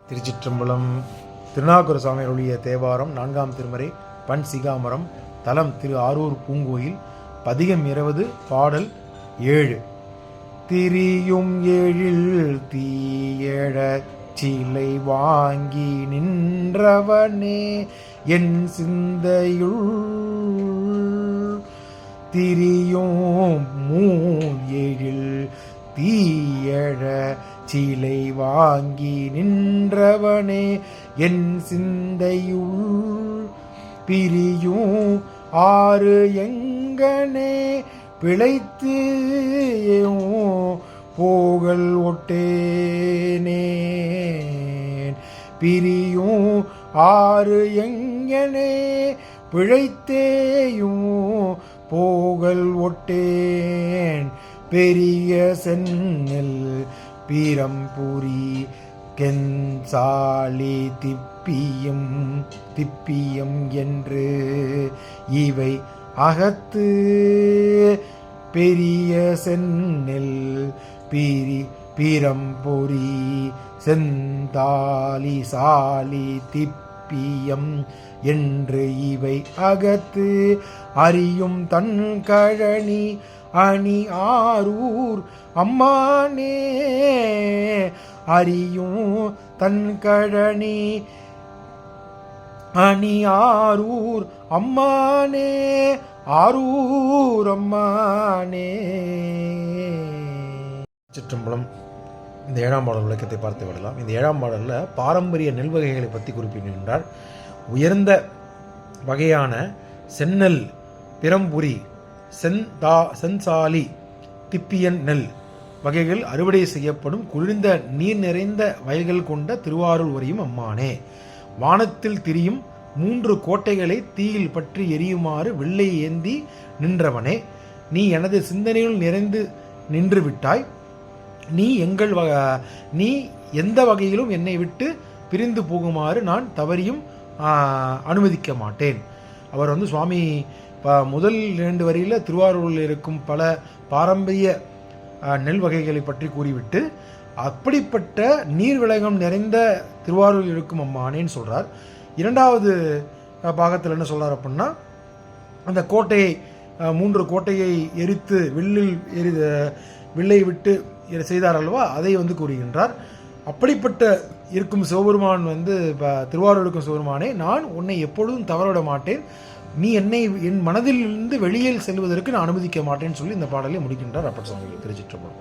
திருச்சிற்றம்பலம். திருநாகூர் சுவாமி அருளிய தேவாரம் 4ஆம் திருமுறை பண் சிகாமரம். தலம் திரு ஆரூர் பூங்கோயில். பதிகம் 20. பாடல் 7. திரியும் எழில் தீயழ சிலை வாங்கி நின்றவனே என் சிந்தையுள். திரியும் மூன் எழில் தீயழ சிலை வாங்கி நின்றவனே என் சிந்தையுள். பிரியும் ஆறு எங்கனே பிழைத்து போகல் ஒட்டேனே. பிரியும் ஆறு எங்கனே பிழைத்தேயும் போகல் ஒட்டேன். பெரிய சென்னல் பீரம்புரி கென்சாலி திப்பியம் என்று இவை அகத்து. பெரிய சென்னல் பீரம்புரி செந்தாலி சாலி திப்பியம் என்று இவை அகத்து. அறியும் தன் கழனி அணி ஆரூர் அம்மானே. அறியும் தன் கழனி அணி ஆரூர் அம்மானே. ஆரூர் அம்மானே. சிற்றம்பலம். இந்த 7ஆம் பாடல் விளக்கத்தை பார்த்து விடலாம். இந்த 7ஆம் பாடலில் பாரம்பரிய நெல் வகைகளை பற்றி குறிப்பிடுகின்றார். உயர்ந்த வகையான செந்நெல், பிறம்புரி, சென்சாலி, திப்பியன் நெல் வகைகள் அறுவடை செய்யப்படும் குளிர்ந்த நீர் நிறைந்த வயல்கள் கொண்ட திருவாரூர் உரையும் அம்மானே. வானத்தில் திரியும் 3 கோட்டைகளை தீயில் பற்றி எரியுமாறு வெள்ளை ஏந்தி நின்றவனே, நீ எனது சிந்தனையில் நிறைந்து நின்று விட்டாய். நீ எந்த வகையிலும் என்னை விட்டு பிரிந்து போகுமாறு நான் தவறியும் அனுமதிக்க மாட்டேன். அவர் சுவாமி முதல் 2 வரியில் திருவாரூரில் இருக்கும் பல பாரம்பரிய நெல் வகைகளை பற்றி கூறிவிட்டு அப்படிப்பட்ட நீர் விளக்கம் நிறைந்த திருவாரூரில் இருக்கும் அம்மானேன்னு சொல்கிறார். 2வது பாகத்தில் என்ன சொல்கிறார் அப்படின்னா, அந்த கோட்டையை 3 கோட்டையை எரித்து வில்லை விட்டு செய்தார் அல்லவா, அதை கூறுகின்றார். அப்படிப்பட்ட இருக்கும் சிவபெருமான் திருவாரூர் இருக்கும் சிவபெருமானே, நான் உன்னை எப்பொழுதும் தவறவிட மாட்டேன். நீ என்னை என் மனதில் இருந்து வெளியில் செல்வதற்கு நான் அனுமதிக்க மாட்டேன்னு சொல்லி இந்த பாடலை முடிக்கின்றார் அப்பர் சுவாமிகள். திருச்சிற்றம்பலம்.